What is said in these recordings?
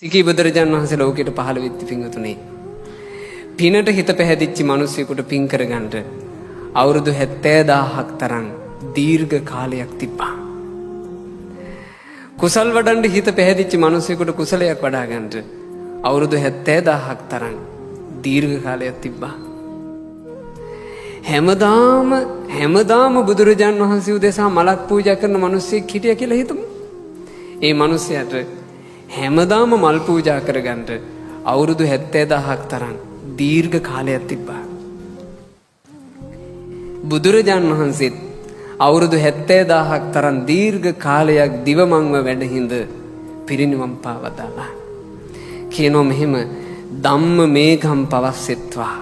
සිකී බුදුරජාණන් වහන්සේ ලෝකෙට පහළ වෙච්ච පිංගුතුනේ. පිනට හිත පැහැදිච්ච මිනිස්සුෙකුට පින් කරගන්න අවුරුදු 70000ක් තරම් දීර්ඝ කාලයක් තිබ්බා. කුසල් වඩන්න හිත පැහැදිච්ච මිනිස්සුෙකුට කුසලයක් වඩා ගන්න අවුරුදු 70000ක් තරම් දීර්ඝ කාලයක් තිබ්බා. හැමදාම බුදුරජාණන් වහන්සේ උදෙසා මලක් පූජා කරන මිනිස්සෙක් හිටියා කියලා හිතමු. ඒ මිනිසයාට හැමදාම මල් පූජා කරගන්න අවුරුදු 70000ක් තරම් දීර්ඝ කාලයක් තිබ්බා. බුදුරජාණන් වහන්සේත් අවුරුදු 70000ක් තරම් දීර්ඝ කාලයක් දිවමංව වැඩහිඳ පිරිනිවන් පාවදාලා. කියනෝ මෙහෙම ධම්ම මේඝම් පවස්සෙත්වා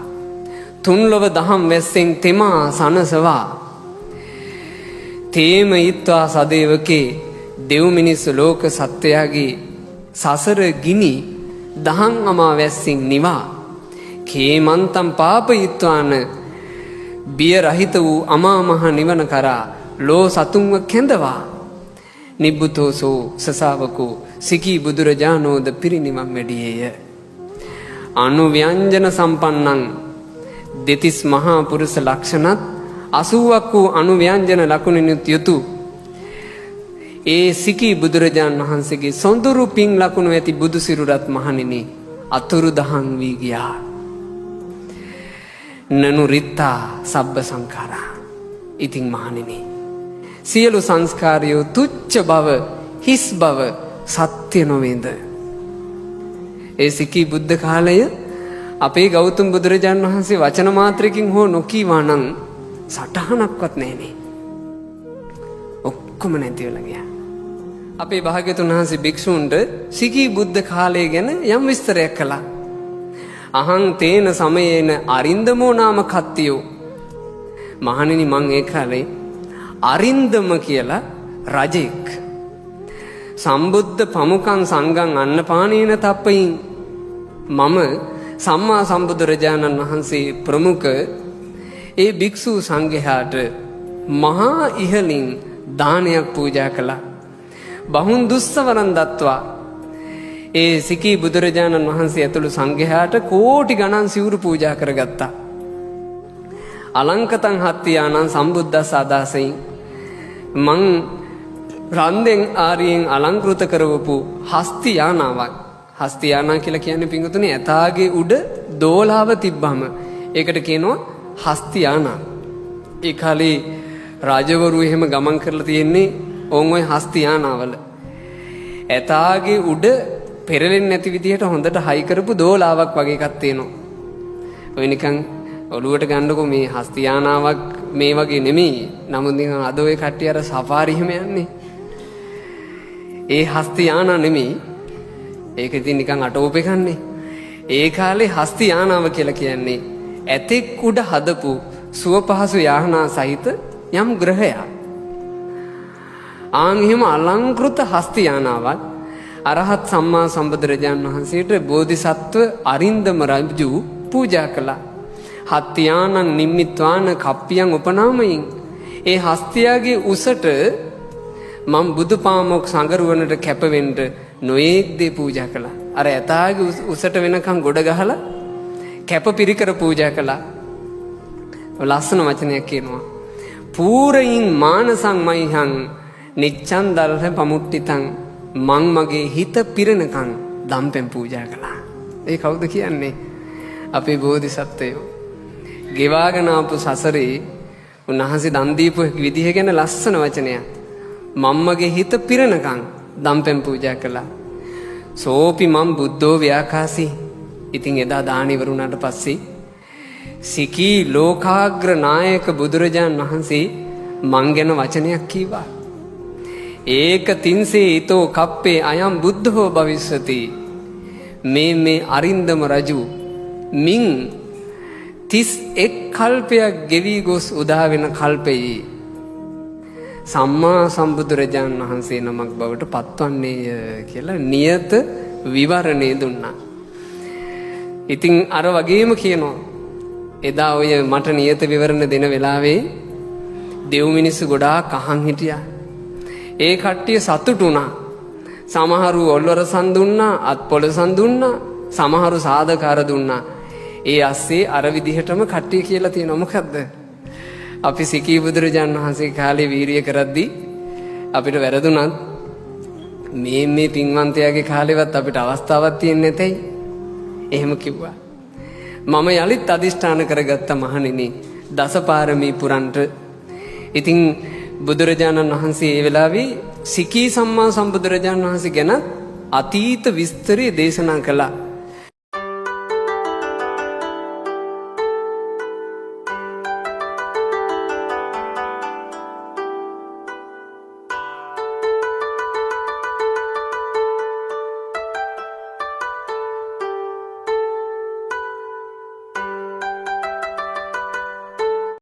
තුන්ලොව දහම් වැස්සෙන් තෙමා සනසවා තේම ඊත්වා සදේවකේ දෙව් මිනිස් ලෝක සත්වයාගේ සසර ගිනි දහම් අමා වැස්සින් නිවා කේමන්තම් පාපයිත්වාන බිය රහිත වූ අමා මහ නිවන කරා ලෝ සතුන්ව කැඳවා නිබ්බුතෝසෝ සසාවකෝ සිකී බුදුරජාණෝද පිරිනිවන් වැඩියේය. අනුව්‍යංජන සම්පන්නං දෙතිස් මහා පුරුෂ ලක්ෂණත් 80ක් වූ අනුව්‍යංජන ලකුණිනුත් යුතු ඒ සිකී බුදුරජාණන් වහන්සේගේ සොඳුරු පිං ලකුණු ඇති බුදු සිරුරත් මහණෙනි අතුරු දහන් වී ගියා. නනු රිත්තා සබ්බ සංඛාරා. ඉතින් මහණෙනි සියලු සංස්කාරයෝ තුච්ච බව හිස් බව සත්‍ය නොවේද? ඒ සිකී බුද්ධ කාලය අපේ ගෞතම බුදුරජාණන් වහන්සේ වචන මාත්‍රකින් හෝ නොකීවා නම් සටහනක්වත් නැහනේ. ඔක්කොම නැති වෙලා ගියා. අපේ භාග්‍යතුන් වහන්සේ භික්ෂූන්ට සිකී බුද්ධ කාලය ගැන යම් විස්තරයක් කළා. අහං තේන සමයේන අරින්දමෝ නාම කත්තියෝ. මහණෙනි මං ඒ කාලේ අරින්දම කියලා රජෙක්. සම්බුද්ධ පමුකං සංඝං අන්නපානේන තප්පයින් මම සම්මා සම්බුදුරජාණන් වහන්සේ ප්‍රමුඛ ඒ භික්ෂු සංඝයාට මහා ඉහලින් දානයක් පූජා කළා. බහුන් දුස්සවරන් දත්වා ඒ සිකී බුදුරජාණන් වහන්සේ ඇතුළු සංඝයාට කෝටි ගණන් සිවුරු පූජා කරගත්තා. අලංකතං හත්තියානං සම්බුද්දස්ස අදාසෙන් මං රන්දෙන් ආරියෙන් අලංකෘත කරවපු හස්ති යානාවක්. හස්ති යානා කියලා කියන්නේ පිංගුතුනේ ඇතාගේ උඩ දෝලාව තිබ්බම ඒකට කියනවා හස්ති යානා. ඒ කාලේ රාජවරු එහෙම ගමන් කරලා තියෙන්නේ ඕන් ඔය හස්ති යානාවල. ඇතාගේ උඩ පෙරලෙන්නේ නැති විදිහට හොඳට හයි කරපු දෝලාවක් වගේ එකක් තියෙනවා. ඔය නිකන් ඔළුවට ගන්නකො මේ හස්ති යානාවක් මේ වගේ නෙමෙයි. නමුත් නිකන් අද ඔය කට්ටිය අර සෆාරි එහෙම යන්නේ. ඒ හස්ති යානා නෙමෙයි. ඒක ඉතින් නිකන් අටෝප එකන්නේ. ඒ කාලේ හස්ති යානාව කියලා කියන්නේ ඇතෙක් උඩ හදපු සුව පහසු යානා සහිත යම් ග්‍රහයක්. ආන් එහෙම අලංකෘත හස්ති යානාවක් අරහත් සම්මා සම්බුදුරජාණන් වහන්සේට බෝධිසත්ව අරින්දම රජු පූජා කළා. හත්යානං නිම්මිත්වාන කප්පියන් උපනාමයෙන් ඒ හස්තියාගේ උසට මම බුදුපාමොක් සංගරුවනට කැපවෙන්න නොයේක් දේ පූජා කළා. අර ඇතාගේ උසට වෙනකන් ගොඩ ගහලා කැප පිරිකර පූජා කළා. ලස්සන වචනයක් කියනවා. පූරයින් මානසං මයිහං නිච්ඡන් දල්හ පමුට්ටිතං මං මගේ හිත පිරෙනකන් දම්පෙන් පූජා කළා. ඒ කවුද කියන්නේ? අපේ බෝධිසත්වයෝ. ගෙවාගෙන ආපු සසරේ උන්වහන්සේ දන් දීපු විදිහ ගැන ලස්සන වචනයක්. මම්මගේ හිත පිරෙනකන් දම්පෙන් පූජා කළා. සෝපි මම් බුද්ධෝ ව්‍යාකාසී. ඉතින් එදා දාන ඉවරුණාට පස්සේ සිකී ලෝකාග්‍ර නායක බුදුරජාණන් වහන්සේ මං ගැන වචනයක් කීවා. ඒක තින්සේ ඊතෝ කප්පේ අයම් බුද්ධෝ භවිස්සති. මේ අරින්දම රජු මින් 31 කල්පයක් ගෙවි ගොස් උදා වෙන කල්පයේ සම්මා සම්බුදුරජාණන් වහන්සේ නමක් බවට පත්වන්නේය කියලා නියත විවරණේ දුන්නා. ඉතින් අර වගේම කියනවා එදා ඔය මට නියත විවරණ දෙන වෙලාවේ දෙව් මිනිස්සු ගොඩාක් අහන් හිටියා. ඒ කට්ටිය සතුටු වුණා. සමහරු ඔල්වරසන් දුන්නා, අත්පොළසන් දුන්නා, සමහරු සාධකාර දුන්නා. ඒ අස්සේ අර විදිහටම කට්ටිය කියලා තියෙනවා. මොකද්ද? අපි සිකී බුදුරජාණන් වහන්සේ කාලේ වීරිය කරද්දී අපිට වැරදුනත් මේ පින්වන්තයාගේ කාලෙවත් අපිට අවස්ථාවක් තියෙන්නේ නැතයි. එහෙම කිව්වා. මම යලිත් අදිෂ්ඨාන කරගත්ත මහණෙනි දසපාරමී පුරන්ට. ඉතින් බුදුරජාණන් වහන්සේ ඒ වෙලාවේ සිකී සම්මා සම්බුදුරජාණන් වහන්සේ ගැන අතීත විස්තරය දේශනා කළා.